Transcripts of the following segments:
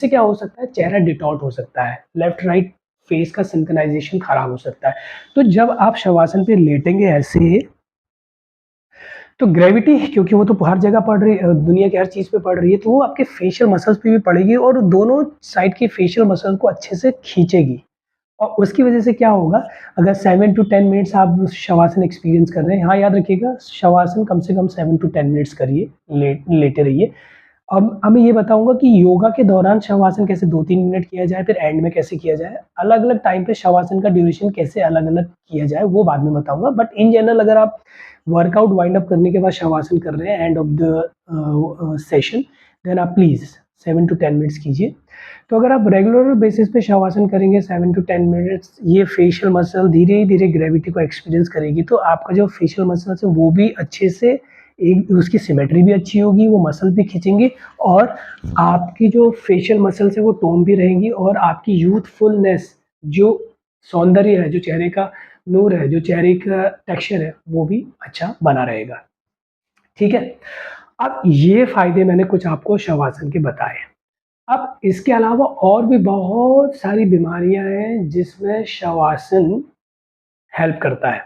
इससे क्या हो सकता है, चेहरा डिटॉर्ट हो सकता है, लेफ्ट राइट फेस का सिंक्रोनाइजेशन खराब हो सकता है। तो जब आप शवासन पे लेटेंगे ऐसे, तो ग्रेविटी क्योंकि वो तो हर जगह पड़ रही है, दुनिया की हर चीज़ पे पड़ रही है, तो वो आपके फेशियल मसल्स पे भी पड़ेगी और दोनों साइड के फेशियल मसल को अच्छे से खींचेगी। और उसकी वजह से क्या होगा, अगर 7 टू 10 मिनट्स आप शवासन एक्सपीरियंस कर रहे हैं, हाँ याद रखिएगा शवासन कम से कम 7 टू 10 मिनट्स करिए, लेटे रहिए। अब मैं ये बताऊँगा कि योगा के दौरान शवासन कैसे 2-3 मिनट किया जाए, फिर एंड में कैसे किया जाए। अलग-अलग टाइम पे शवासन का ड्यूरेशन कैसे अलग-अलग किया जाए, वो बाद में बताऊँगा। बट इन जनरल अगर आप वर्कआउट वाइंड अप करने के बाद शवासन कर रहे हैं end of the session, then आप प्लीज़ 7 टू 10 मिनट्स कीजिए। तो अगर आप रेगुलर बेसिस पे शवासन करेंगे 7 टू 10 मिनट्स, ये फेशियल मसल धीरे-धीरे ग्रेविटी को एक्सपीरियंस करेगी, तो आपका जो फेशियल मसल्स है वो भी अच्छे से, एक उसकी सिमेट्री भी अच्छी होगी, वो मसल भी खींचेंगे और आपकी जो फेशियल मसल्स है वो टोन भी रहेंगी और आपकी यूथफुलनेस, जो सौंदर्य है, जो चेहरे का नूर है, जो चेहरे का टेक्सचर है, वो भी अच्छा बना रहेगा। ठीक है? अब ये फ़ायदे मैंने कुछ आपको शवासन के बताए। अब इसके अलावा और भी बहुत सारी बीमारियाँ हैं जिसमें शवासन हेल्प करता है।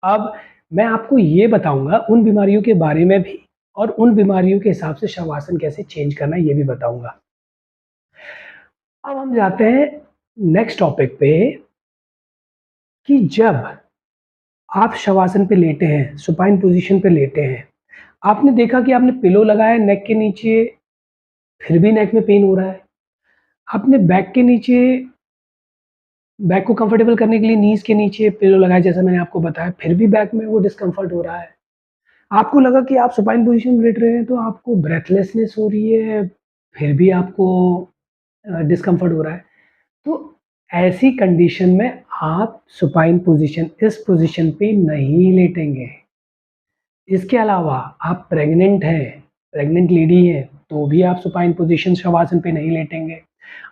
अब मैं आपको ये बताऊँगा उन बीमारियों के बारे में भी और उन बीमारियों के हिसाब से शवासन कैसे चेंज करना है ये भी बताऊँगा। अब हम जाते हैं नेक्स्ट टॉपिक पे कि जब आप शवासन पे लेटे हैं, सुपाइन पोज़ीशन पे लेटे हैं, आपने देखा कि आपने पिलो लगाया नेक के नीचे, फिर भी नेक में पेन हो रहा है। आपने बैक के नीचे, बैक को कंफर्टेबल करने के लिए नीज़ के नीचे पिलो लगाया जैसा मैंने आपको बताया, फिर भी बैक में वो डिस्कम्फर्ट हो रहा है। आपको लगा कि आप सुपाइन पोज़ीशन में लेट रहे हैं तो आपको ब्रेथलेसनेस हो रही है, फिर भी आपको डिस्कम्फर्ट हो रहा है। तो ऐसी कंडीशन में आप सुपाइन पोज़ीशन, इस पोज़ीशन पे नहीं लेटेंगे। इसके अलावा आप प्रेग्नेंट हैं, प्रेग्नेंट लेडी हैं, तो भी आप सुपाइन पोज़ीशन शवासन पे नहीं लेटेंगे।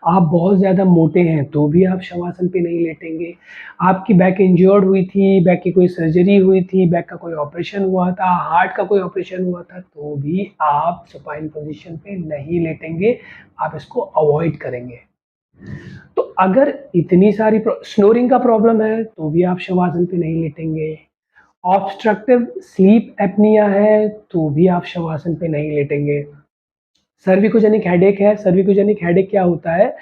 आप बहुत ज़्यादा मोटे हैं, तो भी आप शवासन पे नहीं लेटेंगे। आपकी बैक इंज्योर्ड हुई थी, बैक की कोई सर्जरी हुई थी, बैक का कोई ऑपरेशन हुआ था, हार्ट का कोई ऑपरेशन हुआ था, तो भी आप सुपाइन पोज़ीशन पे नहीं लेटेंगे, आप इसको अवॉइड करेंगे। तो अगर इतनी सारी स्नोरिंग का प्रॉब्लम है, तो भी आप शवासन पे नहीं लेटेंगे। ऑब्स्ट्रक्टिव स्लीप एपनिया है, तो भी आप शवासन पे नहीं लेटेंगे। सर्विकोजेनिक हेडेक है, सर्विकोजेनिक हेडेक क्या होता है?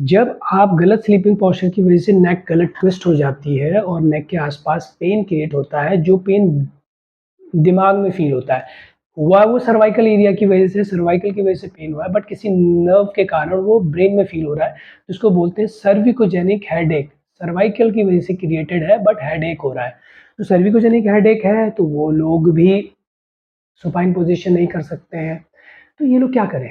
जब आप गलत स्लीपिंग पोस्चर की वजह से नेक गलत ट्विस्ट हो जाती है और नेक के आसपास पेन क्रिएट होता है, जो पेन दिमाग में फ़ील होता है। हुआ वो सर्वाइकल एरिया की वजह से, सर्वाइकल की वजह से पेन हुआ है, बट किसी नर्व के कारण वो ब्रेन में फ़ील हो रहा है, जिसको बोलते हैं सर्विकोजेनिक हेडेक। सर्वाइकल की वजह से क्रिएटेड है बट हेडेक हो रहा है। तो सर्विकोजेनिक हेडेक है, तो वो लोग भी सुपाइन पोज़ीशन नहीं कर सकते हैं। तो ये लोग क्या करें?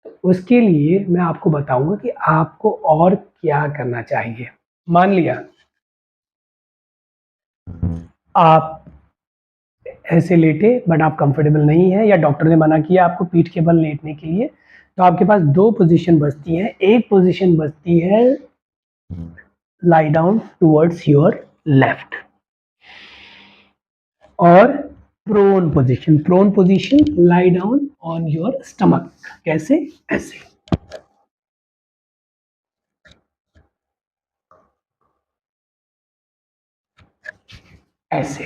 तो उसके लिए मैं आपको बताऊँगा कि आपको और क्या करना चाहिए। मान लिया आप ऐसे लेटे बट आप कंफर्टेबल नहीं हैं या डॉक्टर ने मना किया आपको पीठ के बल लेटने के लिए, तो आपके पास 2 पोज़ीशन बचती हैं। एक पोज़ीशन बचती है lie down towards your left और prone position lie down on your stomach. कैसे? ऐसे। ऐसे।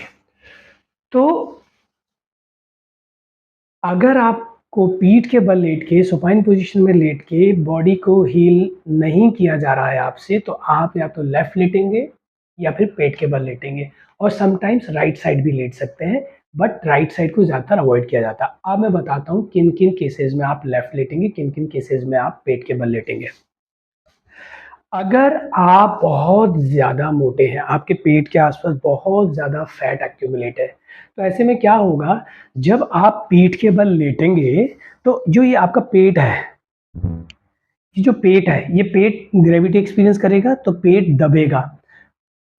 तो अगर आपको पीठ के बल लेट के, सुपाइन पोज़ीशन में लेट के बॉडी को हील नहीं किया जा रहा है आपसे, तो आप या तो लेफ्ट लेटेंगे या फिर पेट के बल लेटेंगे और समटाइम्स राइट साइड भी लेट सकते हैं, बट राइट साइड को ज़्यादातर अवॉइड किया जाता है। अब मैं बताता हूँ किन-किन केसेज़ में आप लेफ्ट लेटेंगे, किन-किन केसेज़ में आप पेट के बल लेटेंगे। अगर आप बहुत ज़्यादा मोटे हैं, आपके पेट के आस-पास बहुत ज़्यादा फैट एक्यूमुलेट है, तो ऐसे में क्या होगा, जब आप पीठ के बल लेटेंगे, तो जो ये आपका पेट है, ये जो पेट है, ये पेट ग्रेविटी एक्सपीरियंस करेगा, तो पेट दबेगा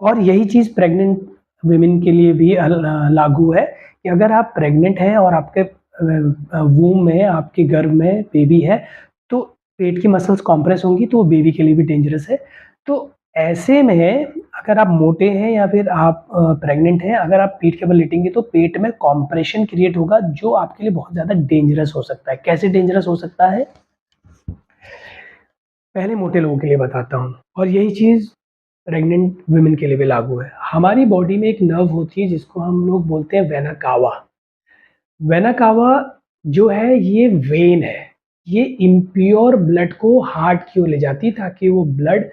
और यही चीज़ प्रेग्नेंट वुमेन के लिए भी लागू है कि अगर आप प्रेग्नेंट हैं और आपके वूम में, आपके गर्भ में बेबी है, तो पेट की मसल्स कॉम्प्रेस होंगी, तो वो बेबी के लिए भी डेंजरस है। तो ऐसे में अगर आप मोटे हैं या फिर आप प्रेग्नेंट हैं, अगर आप पीठ के बल लेटेंगे तो पेट में कॉम्प्रेशन क्रिएट होगा, जो आपके लिए बहुत ज़्यादा डेंजरस हो सकता है। कैसे डेंजरस हो सकता है? पहले मोटे लोगों के लिए बताता हूँ और यही चीज़ प्रेग्नेंट वुमेन के लिए भी लागू है। हमारी बॉडी में एक नर्व होती है जिसको हम लोग बोलते हैं वेना कावा। वेना कावा जो है ये वेन है। ये इम्प्योर ब्लड को हार्ट की ओर ले जाती है ताकि वो ब्लड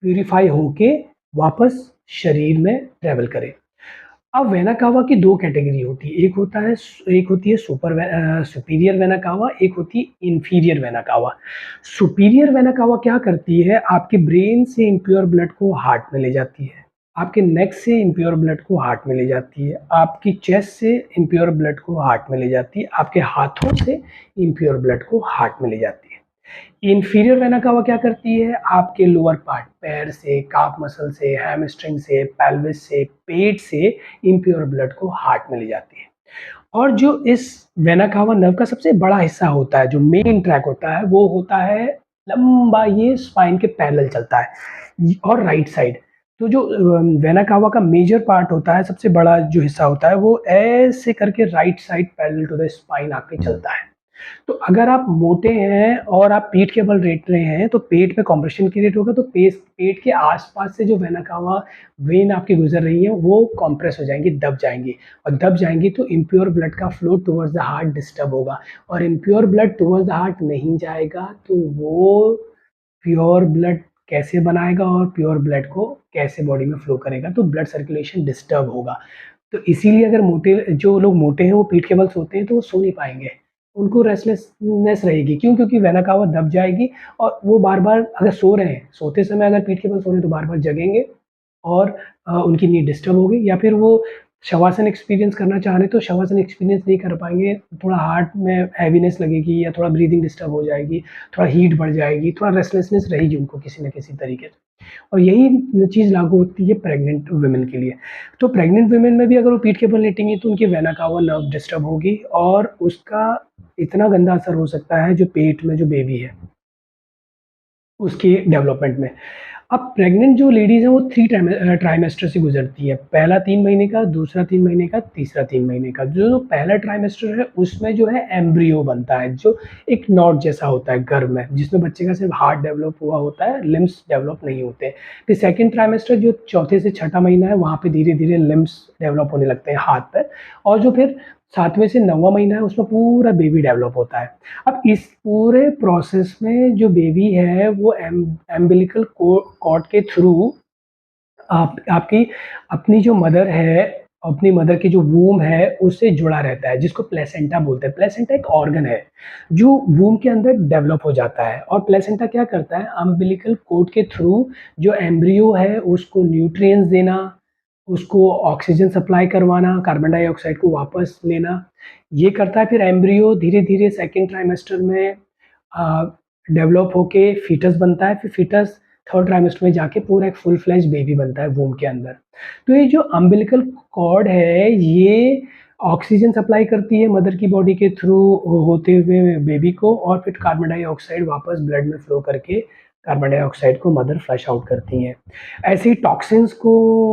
प्यूरिफाई होके वापस शरीर में ट्रैवल करे। अब वेना कावा की 2 कैटेगरी होती है। एक होती है सुपीरियर वेना कावा, एक होती है inferior vena cava. Superior vena cava क्या करती है, आपके ब्रेन से इम्प्योर ब्लड को हार्ट में ले जाती है। आपके नेक से इम्प्योर ब्लड को हार्ट में ले जाती है। आपकी चेस्ट से इम्प्योर ब्लड को हार्ट में ले जाती है। आपके हाथों से इम्प्योर ब्लड को हार्ट में ले जाती है। इंफीरियर वेना कावा क्या करती है, आपके लोअर पार्ट पैर से, काफ मसल से, हैमस्ट्रिंग से, पेल्विस से, पेट से इम्प्योर ब्लड को हार्ट में ले जाती है। और जो इस वेना कावा नर्व का सबसे बड़ा हिस्सा होता है, जो मेन ट्रैक होता है, वो होता है लंबा, ये स्पाइन के पैरेलल चलता है और राइट साइड। तो जो वेना कावा का मेजर पार्ट होता है, सबसे बड़ा जो हिस्सा होता है, वो ऐसे करके right side parallel to the spine आके चलता है। तो अगर आप मोटे हैं और आप पीठ के बल लेट रहे हैं तो पेट में कंप्रेशन क्रिएट होगा, तो पेट के आसपास से जो वेना कावा वेन आपकी गुजर रही है वो कंप्रेस हो जाएंगी, दब जाएंगी। और दब जाएंगी तो इम्प्योर ब्लड का flow towards the heart disturb होगा। और impure blood towards the heart नहीं जाएगा तो वो प्योर ब्लड कैसे बनाएगा और प्योर ब्लड को कैसे बॉडी में फ्लो करेगा, तो ब्लड सर्कुलेशन डिस्टर्ब होगा। तो इसीलिए अगर जो लोग मोटे हैं वो पीठ के बल सोते हैं तो वो सो नहीं पाएंगे, उनको रेस्टलेसनेस रहेगी। क्यों? क्योंकि वेना कावा दब जाएगी और वो बार बार अगर सो रहे हैं, सोते समय अगर पीठ के बल सो रहे हैं तो बार बार जगेंगे और उनकी नींद डिस्टर्ब होगी। या फिर वो शवासन एक्सपीरियंस करना चाह रहे हैं तो शवासन एक्सपीरियंस नहीं कर पाएंगे, थोड़ा हार्ट में हैवीनेस लगेगी या थोड़ा ब्रीदिंग डिस्टर्ब हो जाएगी, थोड़ा हीट बढ़ जाएगी, थोड़ा रेस्टलेसनेस रहेगी उनको किसी न किसी तरीके से। और यही चीज़ लागू होती है प्रेग्नेंट वुमेन के लिए। तो प्रेग्नेंट वुमेन में भी अगर वो पीठ के बल लेटेंगी तो उनकी वेना कावा नर्व डिस्टर्ब होगी और उसका इतना गंदा असर हो सकता है जो पेट में जो बेबी है उसके डेवलपमेंट में। अब प्रेग्नेंट जो लेडीज़ हैं वो 3 ट्राइमेस्टर से गुज़रती है। पहला 3 महीने का, दूसरा 3 महीने का, तीसरा 3 महीने का। जो पहला ट्राइमेस्टर है उसमें जो है एम्ब्रियो बनता है, जो एक नॉट जैसा होता है गर्भ में, जिसमें बच्चे का सिर्फ़ हार्ट डेवलप हुआ होता है, लिम्ब्स डेवलप नहीं होते। फिर सेकंड ट्राइमेस्टर जो चौथे से छठा महीना है, वहाँ पे धीरे-धीरे लिम्ब्स डेवलप होने लगते हैं हाथ-पैर। और जो फिर 7वें से 9वाँ महीना है उसमें पूरा बेबी डेवलप होता है। अब इस पूरे प्रोसेस में जो बेबी है वो एम्बिलिकल कॉर्ड के थ्रू आपकी अपनी जो मदर है, अपनी मदर की जो वूम्ब है उससे जुड़ा रहता है, जिसको प्लेसेंटा बोलते हैं। प्लेसेंटा एक ऑर्गन है जो वूम्ब के अंदर डेवलप हो जाता है। और प्लेसेंटा क्या करता है, अम्बिलिकल कॉर्ड के थ्रू जो एम्ब्रियो है उसको न्यूट्रिएंट्स देना, उसको ऑक्सीजन सप्लाई करवाना, कार्बन डाइऑक्साइड को वापस लेना, ये करता है। फिर एम्ब्रियो धीरे-धीरे सेकंड ट्राइमेस्टर में डेवलप होके फीटस बनता है। फिर फीटस थर्ड ट्राइमेस्टर में जाके पूरा एक फुल फ्लेज बेबी बनता है वूम्ब के अंदर। तो ये जो अम्बिलिकल कॉर्ड है ये ऑक्सीजन सप्लाई करती है मदर की बॉडी के थ्रू होते हुए बेबी को, और फिर कार्बन डाइऑक्साइड वापस ब्लड में फ्लो करके कार्बन डाइऑक्साइड को मदर फ्लश आउट करती हैं। ऐसे ही टॉक्सिन्स को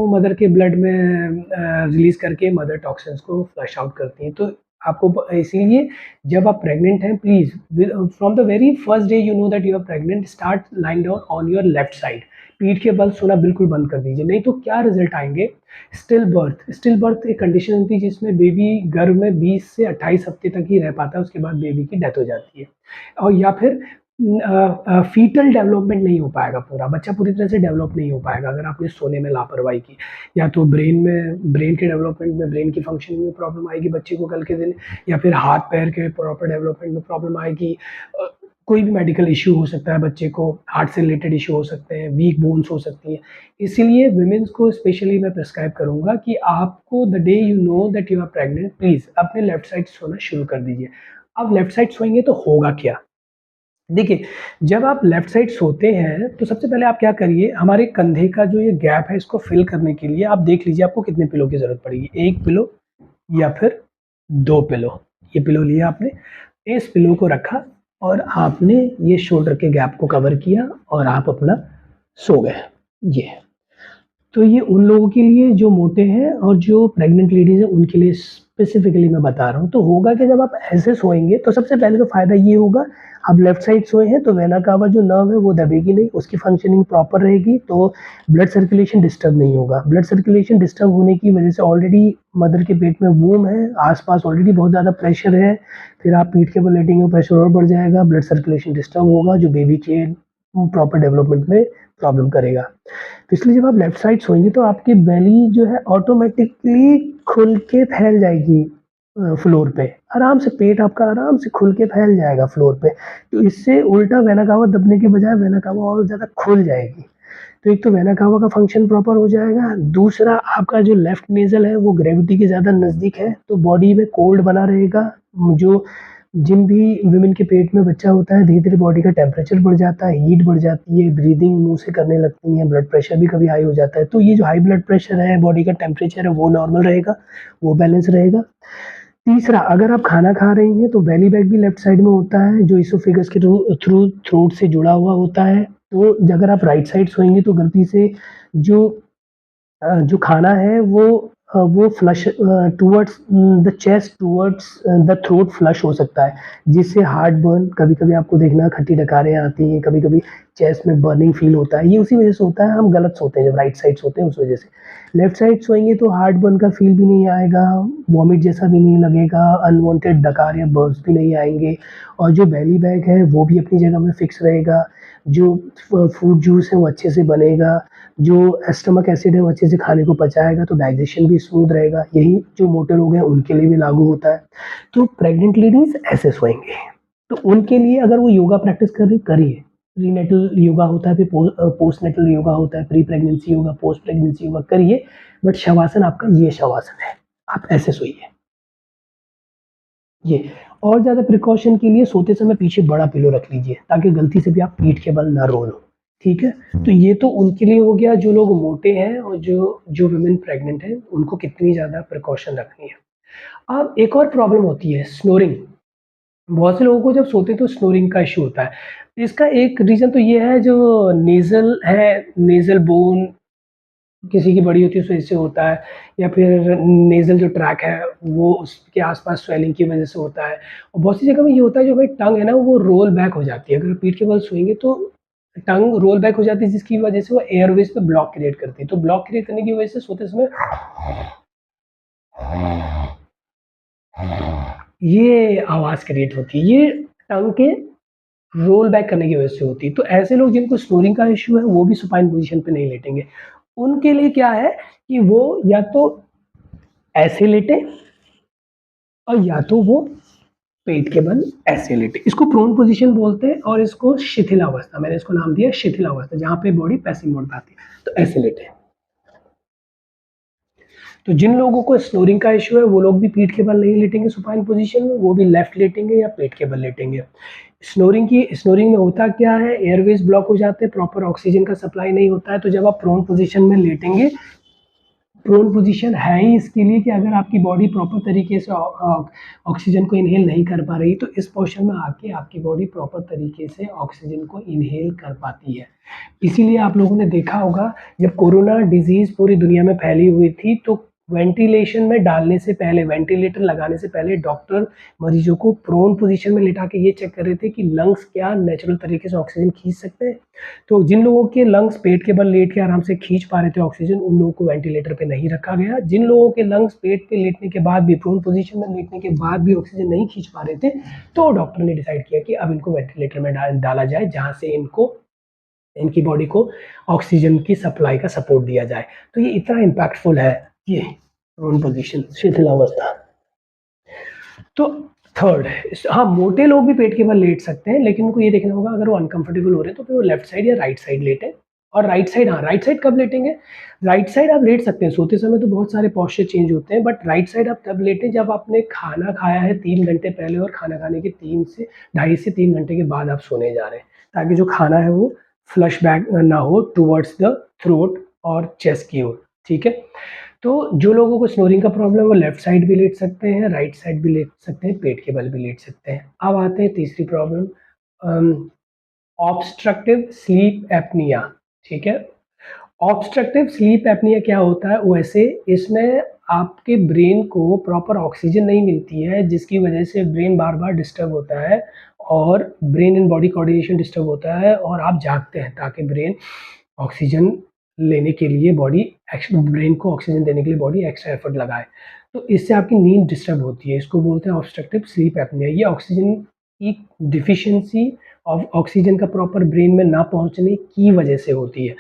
मदर के ब्लड में रिलीज़ करके मदर टॉक्सिन्स को फ्लश आउट करती हैं। तो आपको इसीलिए जब आप प्रेग्नेंट हैं please from the very first day you know that you are pregnant, start lying down on your left side. पीठ के बल सोना बिल्कुल बंद कर दीजिए, नहीं तो क्या रिजल्ट आएँगे, स्टिल बर्थ एक कंडीशन होती है जिसमें बेबी गर्भ में 20 से 28 हफ्ते तक ही रह पाता है, उसके बाद बेबी की डेथ हो जाती है। और या फिर फीटल डेवलपमेंट नहीं हो पाएगा, पूरा बच्चा पूरी तरह से डेवलप नहीं हो पाएगा अगर आपने सोने में लापरवाही की। या तो ब्रेन के डेवलपमेंट में, ब्रेन की फंक्शनिंग में प्रॉब्लम आएगी बच्चे को कल के दिन, या फिर हाथ पैर के प्रॉपर डेवलपमेंट में प्रॉब्लम आएगी। कोई भी मेडिकल इश्यू हो सकता है बच्चे को, हार्ट से रिलेटेड इश्यू हो सकते हैं, वीक बोन्स हो सकती हैं। इसीलिए वुमेन्स को स्पेशली मैं प्रिस्क्राइब करूँगा कि आपको the day you know that you are pregnant, please अपने लेफ्ट साइड सोना शुरू कर दीजिए। अब लेफ्ट साइड सोएंगे तो होगा क्या? देखिए, जब आप लेफ्ट साइड सोते हैं, तो सबसे पहले आप क्या करिए, हमारे कंधे का जो ये गैप है, इसको फ़िल करने के लिए आप देख लीजिए आपको कितने पिलो की ज़रूरत पड़ेगी। 1 पिलो या फिर 2 पिलो। ये पिलो लिया आपने, इस पिलो को रखा और आपने ये शोल्डर के गैप को कवर किया और आप अपना सो गए। ये। तो ये उन लोगों के लिए जो मोटे हैं और जो प्रेग्नेंट लेडीज़ हैं उनके लिए स्पेसिफिकली मैं बता रहा हूँ। तो होगा कि जब आप ऐसे सोएँगे तो सबसे पहले तो फ़ायदा ये होगा, आप लेफ्ट साइड सोए हैं तो वेना कावा जो नर्व है वो दबेगी नहीं, उसकी फंक्शनिंग प्रॉपर रहेगी, तो ब्लड सर्कुलेशन डिस्टर्ब नहीं होगा। ब्लड सर्कुलेशन डिस्टर्ब होने की वजह से ऑलरेडी मदर के पेट में वूम है, आस-पास ऑलरेडी बहुत ज़्यादा प्रेशर है, फिर आप पीठ के बल लेटेंगे, प्रेशर और बढ़ जाएगा, ब्लड सर्कुलेशन डिस्टर्ब होगा जो बेबी के प्रॉपर डेवलपमेंट में प्रॉब्लम करेगा। तो इसलिए जब आप लेफ्ट साइड सोएंगे तो आपकी बेली जो है ऑटोमेटिकली खुल के फैल जाएगी फ्लोर पे। आराम से पेट आपका आराम से खुल के फैल जाएगा फ्लोर पे। तो इससे उल्टा वेना कावा दबने के बजाय वेना कावा और ज़्यादा खुल जाएगी। तो एक तो वेना कावा का फंक्शन प्रॉपर हो जाएगा, दूसरा आपका जो लेफ्ट नेज़ल है वो ग्रेविटी के ज़्यादा नज़दीक है, तो बॉडी में कोल्ड बना रहेगा। जो जिन भी वुमेन के पेट में बच्चा होता है, धीरे-धीरे बॉडी का टेम्परेचर बढ़ जाता है, हीट बढ़ जाती है, ब्रीथिंग मुँह से करने लगती हैं, ब्लड प्रेशर भी कभी हाई हो जाता है। तो ये जो हाई ब्लड प्रेशर है, बॉडी का टेम्परेचर है, वो नॉर्मल रहेगा, वो बैलेंस रहेगा। तीसरा, अगर आप खाना खा रही हैं, तो बेली बैग भी लेफ्ट साइड में होता है, जो इसोफेगस के थ्रू थ्रोट से जुड़ा हुआ होता है। तो अगर आप राइट साइड सोएँगी, तो गलती से जो जो खाना है वो flush towards the chest towards the throat flush हो सकता है, जिससे हार्ट बर्न कभी-कभी आपको देखना खट्टी डकारें आती हैं, कभी-कभी चेस्ट में बर्निंग फ़ील होता है, ये उसी वज़ह से होता है, हम गलत सोते हैं जब राइट साइड सोते हैं उस वज़ह से। लेफ्ट साइड सोएँगे तो हार्ट बर्न का फ़ील भी नहीं आएगा, वॉमिट जैसा भी नहीं लगेगा, अनवांटेड डकार या बर्न्स भी नहीं आएँगे और जो बेली बैग है वो भी अपनी जगह में फ़िक्स रहेगा, जो फ्रूट जूस है वो अच्छे से बनेगा, जो स्टमक एसिड है वो अच्छे से खाने को पचाएगा तो डाइजेशन भी स्मूथ रहेगा। यही जो मोटे लोग हैं उनके लिए भी लागू होता है। तो प्रेग्नेंट लेडीज़ ऐसे सोएँगे। तो उनके लिए अगर वो योगा प्रैक्टिस कर रही करिए। प्रीनेटल योगा होता है, फिर पोस्टनेटल योगा होता है, pre pregnancy yoga, post pregnancy yoga करिए, बट शवासन आपका ये शवासन है। आप ऐसे सोइए। ये और ज़्यादा प्रिकॉशन के लिए सोते समय पीछे बड़ा पिलो रख लीजिए ताकि गलती से भी आप पीठ के बल ना रो लो, ठीक है? तो ये तो उनके लिए हो गया जो लोग मोटे हैं और जो जो वुमेन प्रेग्नेंट हैं, उनको कितनी ज़्यादा प्रिकॉशन रखनी है। अब एक और प्रॉब्लम होती है स्नोरिंग। बहुत से लोगों को जब सोते हैं तो स्नोरिंग का इश्यू होता है। इसका एक रीज़न तो ये है जो नेज़ल है, नेज़ल बोन किसी की बड़ी होती है उस वजह से होता है या फिर नेज़ल जो ट्रैक है वो उसके आस-पास स्वेलिंग की वजह से होता है। और बहुत सी जगह में ये होता है जो हमारी टंग है ना वो रोल बैक हो जाती है। अगर पीठ के बल सोएँगे तो टंग रोल बैक हो जाती है जिसकी वजह से वो एयरवेज़ पे ब्लॉक क्रिएट करती है। तो ब्लॉक क्रिएट करने की वजह से सोते समय ये आवाज़ क्रिएट होती है। ये टंग के रोल बैक करने की वजह से होती है। तो ऐसे लोग जिनको स्नोरिंग का इश्यू है वो भी सुपाइन पोज़ीशन पे नहीं लेटेंगे। उनके लिए क्या है कि वो या तो ऐसे लेटे और या तो वो पेट के बल ऐसे लेटे। इसको प्रोन पोज़ीशन बोलते हैं और इसको शिथिलावस्था मैंने इसको नाम दिया शिथिलावस्था जहाँ पे बॉडी पैसिव मोड पे आती है। तो ऐसे लेटे। तो जिन लोगों को स्नोरिंग का इश्यू है वो लोग भी पीठ के बल नहीं लेटेंगे सुपाइन पोज़ीशन में, वो भी लेफ्ट लेटेंगे या पेट के बल लेटेंगे। स्नोरिंग में होता क्या है एयरवेज़ ब्लॉक हो जाते हैं, प्रॉपर ऑक्सीजन का सप्लाई नहीं होता है, तो जब आप प्रोन पोज़ीशन में लेटेंगे प्रोन पोजीशन है ही इसके लिए कि अगर आपकी बॉडी प्रॉपर तरीके से ऑक्सीजन को इनहेल नहीं कर पा रही तो इस पोजीशन में आके आपकी बॉडी प्रॉपर तरीके से ऑक्सीजन को इनहेल कर पाती है। इसीलिए आप लोगों ने देखा होगा जब कोरोना डिज़ीज़ पूरी दुनिया में फैली हुई थी तो वेंटिलेशन में डालने से पहले वेंटिलेटर लगाने से पहले डॉक्टर मरीज़ों को प्रोन पोजीशन में लिटा के ये चेक कर रहे थे कि लंग्स क्या नेचुरल तरीके से ऑक्सीजन खींच सकते हैं। तो जिन लोगों के लंग्स पेट के बल लेट के आराम से खींच पा रहे थे ऑक्सीजन, उन लोगों को वेंटिलेटर पे नहीं रखा गया। जिन लोगों के लंग्स पेट पे लेटने के बाद भी प्रोन पोज़ीशन में लेटने के बाद भी ऑक्सीजन नहीं खींच पा रहे थे, तो डॉक्टर ने डिसाइड किया कि अब इनको वेंटिलेटर में डाला जाए, जहाँ से इनकी बॉडी को ऑक्सीजन की सप्लाई का सपोर्ट दिया जाए। तो ये इतना इम्पैक्टफुल है, ये प्रोन पोज़ीशन शिथिलावस्था। तो थर्ड हाँ, मोटे लोग भी पेट के बल लेट सकते हैं, लेकिन उनको ये देखना होगा अगर वो अनकंफर्टेबल हो रहे हैं तो फिर वो लेफ्ट साइड या राइट साइड लेटें। और राइट साइड कब लेटेंगे? राइट साइड आप लेट सकते हैं, सोते समय तो बहुत सारे पोस्चर चेंज होते हैं, बट राइट साइड आप तब लेटें जब आपने खाना खाया है 3 घंटे पहले और खाना खाने के 3 से ढाई से 3 घंटे के बाद आप सोने जा रहे हैं, ताकि जो खाना है वो फ्लश बैक ना हो टुवर्ड्स द थ्रोट और चेस्ट की ओर, ठीक है? तो जो लोगों को स्नोरिंग का प्रॉब्लम है वो लेफ्ट साइड भी लेट सकते हैं, राइट साइड भी लेट सकते हैं, पेट के बल भी लेट सकते हैं। अब आते हैं तीसरी प्रॉब्लम ऑब्स्ट्रक्टिव स्लीप एपनिया, ठीक है? ऑब्स्ट्रक्टिव स्लीप एपनिया क्या होता है? वैसे इसमें आपके ब्रेन को प्रॉपर ऑक्सीजन नहीं मिलती है, जिसकी वजह से ब्रेन बार-बार डिस्टर्ब होता है और brain and body coordination disturb होता है और आप जागते हैं ताकि ब्रेन ऑक्सीजन लेने के लिए ब्रेन को ऑक्सीजन देने के लिए बॉडी एक्स्ट्रा एफर्ट लगाए। तो इससे आपकी नींद डिस्टर्ब होती है, इसको बोलते हैं ऑब्स्ट्रक्टिव स्लीप एपनिया। ये ऑक्सीजन की डिफिशियंसी ऑफ ऑक्सीजन का प्रॉपर ब्रेन में ना पहुँचने की वजह से होती है।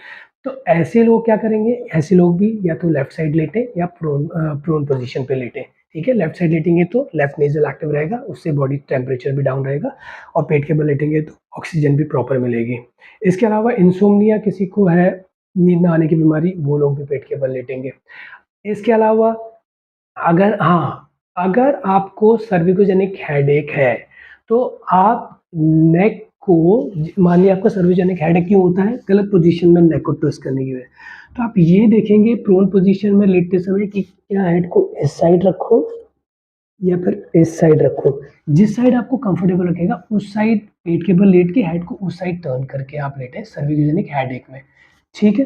तो ऐसे लोग क्या करेंगे? ऐसे लोग भी या तो लेफ्ट साइड लेटें या प्रोन पोज़ीशन पे लेटें, ठीक है? लेफ्ट साइड लेटेंगे तो लेफ्ट नेज़ल एक्टिव रहेगा, उससे बॉडी टेम्परेचर भी डाउन रहेगा और पेट के बल लेटेंगे तो ऑक्सीजन भी प्रॉपर मिलेगी। इसके अलावा इंसोम्निया किसी को है, नींद ना आने की बीमारी, वो लोग भी पेट के बल लेटेंगे। इसके अलावा अगर आपको सर्विकोजेनिक हेडेक है, तो आप नेक को मान लिया आपका सर्विकोजेनिक हेडेक क्यों होता है? गलत पोज़ीशन में नेक को ट्विस्ट करने की वजह। तो आप ये देखेंगे प्रोन पोज़ीशन में लेटते समय कि क्या हेड को इस साइड रखो या फिर इस साइड रखो। जिस साइड आपको कंफर्टेबल रखेगा उस साइड पेट के बल लेट के हेड को उस साइड टर्न करके आप लेटें सर्विकोजेनिक हेडेक में, ठीक है?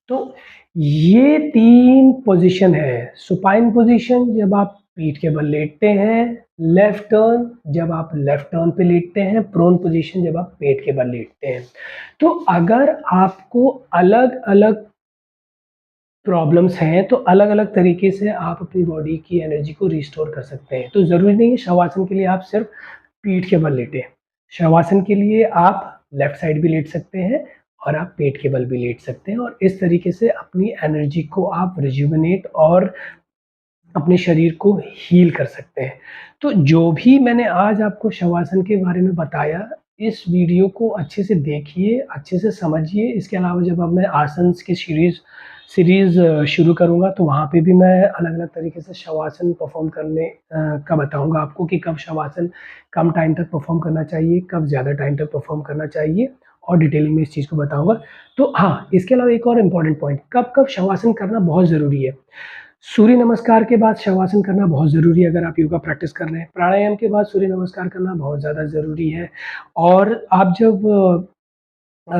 तो ये 3 पोज़ीशन है। सुपाइन पोज़ीशन जब आप पीठ के बल लेटते हैं, लेफ्ट टर्न जब आप लेफ्ट टर्न पे लेटते हैं, प्रोन पोज़ीशन जब आप पेट के बल लेटते हैं। तो अगर आपको अलग-अलग प्रॉब्लम्स हैं, तो अलग-अलग तरीके से आप अपनी बॉडी की एनर्जी को रिस्टोर कर सकते हैं। तो ज़रूरी नहीं है शवासन के लिए आप सिर्फ़ पीठ के बल लेटें। शवासन के लिए आप लेफ्ट साइड भी लेट सकते हैं और आप पेट के बल भी लेट सकते हैं और इस तरीके से अपनी एनर्जी को आप रिजुविनेट और अपने शरीर को हील कर सकते हैं। तो जो भी मैंने आज आपको शवासन के बारे में बताया, इस वीडियो को अच्छे से देखिए, अच्छे से समझिए। इसके अलावा जब अब मैं आसन्स की सीरीज़ शुरू करूँगा तो वहाँ पे भी मैं अलग-अलग तरीके से शवासन परफ़ॉर्म करने का बताऊँगा आपको कि कब शवासन कम टाइम तक परफ़ॉर्म करना चाहिए, कब ज़्यादा टाइम तक परफ़ॉर्म करना चाहिए और डिटेलिंग में इस चीज़ को बताऊँगा। तो हाँ, इसके अलावा एक और इम्पोर्टेंट पॉइंट, कब-कब शवासन करना बहुत ज़रूरी है। सूर्य नमस्कार के बाद शवासन करना बहुत ज़रूरी है अगर आप योगा प्रैक्टिस कर रहे हैं। प्राणायाम के बाद सूर्य नमस्कार करना बहुत ज़्यादा ज़रूरी है और आप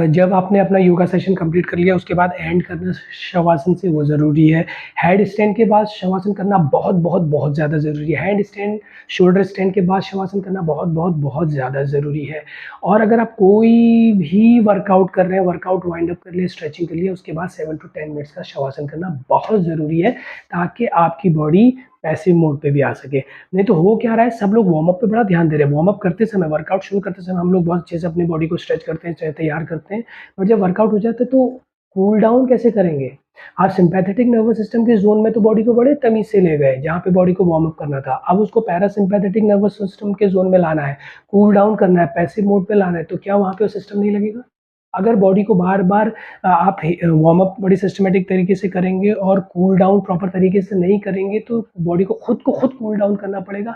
जब आपने अपना योगा सेशन कंप्लीट कर लिया उसके बाद एंड करना शवासन से वो ज़रूरी है। हेड स्टैंड के बाद शवासन करना बहुत ज़्यादा ज़रूरी है। हैंड स्टैंड, शोल्डर स्टैंड के बाद शवासन करना बहुत ज़्यादा ज़रूरी है। और अगर आप कोई भी वर्कआउट कर रहे हैं, वर्कआउट वाइंड अप कर लिया, स्ट्रेचिंग कर लिया, उसके बाद 7 टू 10 मिनट्स का शवासन करना बहुत ज़रूरी है ताकि आपकी बॉडी पैसिव मोड पे भी आ सके। नहीं तो हो क्या रहा है, सब लोग वार्म अप पे बड़ा ध्यान दे रहे हैं। वार्म अप करते समय, वर्कआउट शुरू करते समय हम लोग बहुत अच्छे से अपनी बॉडी को स्ट्रेच करते हैं, चाहे तैयार करते हैं, और जब वर्कआउट हो जाता है तो कूल डाउन कैसे करेंगे? आप सिम्पैथेटिक नर्वस सिस्टम के ज़ोन में तो बॉडी को बड़े तमीज़ से ले गए, जहाँ पे बॉडी को वार्म अप करना था। अब उसको पैरासिम्पैथेटिक नर्वस सिस्टम के ज़ोन में लाना है, कूल डाउन करना है, पैसिव मोड पे लाना है, तो क्या वहाँ पे वो सिस्टम नहीं लगेगा? अगर बॉडी को बार-बार आप वार्म अप बड़ी सिस्टमैटिक तरीके से करेंगे और कूल डाउन प्रॉपर तरीके से नहीं करेंगे तो बॉडी को खुद कूल डाउन करना पड़ेगा।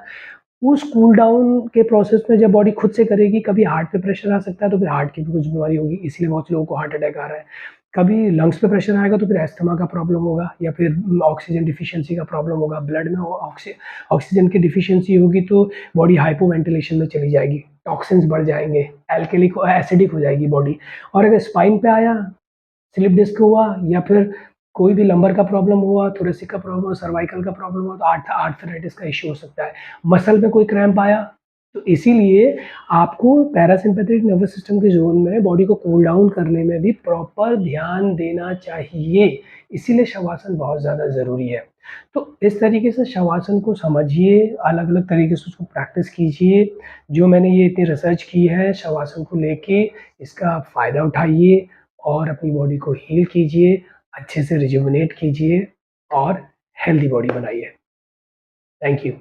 उस कूल डाउन के प्रोसेस में जब बॉडी खुद से करेगी, कभी हार्ट पे प्रेशर आ सकता है, तो फिर हार्ट की भी कुछ बीमारी होगी, इसीलिए बहुत से लोगों को हार्ट अटैक आ रहा है। कभी लंग्स पे प्रेशर आएगा तो फिर अस्थमा का प्रॉब्लम होगा या फिर ऑक्सीजन डिफिशियंसी का प्रॉब्लम होगा। ब्लड में ऑक्सीजन की डिफिशियंसी होगी तो बॉडी हाइपोवेंटिलेशन में चली जाएगी, टॉक्सिन्स बढ़ जाएँगे, एसिडिक हो जाएगी बॉडी। और अगर स्पाइन पे आया, स्लिप डिस्क हुआ या फिर कोई भी लंबर का प्रॉब्लम हुआ, थोरेसिक का प्रॉब्लम हुआ, सर्वाइकल का प्रॉब्लम हुआ, तो आर्थराइटिस का इश्यू हो सकता है। मसल में कोई क्रैम्प आया, तो इसीलिए आपको पैरासिम्पैथेटिक नर्वस सिस्टम के ज़ोन में बॉडी को कूल डाउन करने में भी प्रॉपर ध्यान देना चाहिए। इसीलिए शवासन बहुत ज़्यादा ज़रूरी है। तो इस तरीके से शवासन को समझिए, अलग-अलग तरीके से उसको प्रैक्टिस कीजिए। जो मैंने ये इतनी रिसर्च की है शवासन को लेके, इसका फ़ायदा उठाइए और अपनी बॉडी को हील कीजिए, अच्छे से रिजुविनेट कीजिए और हेल्दी बॉडी बनाइए। Thank you.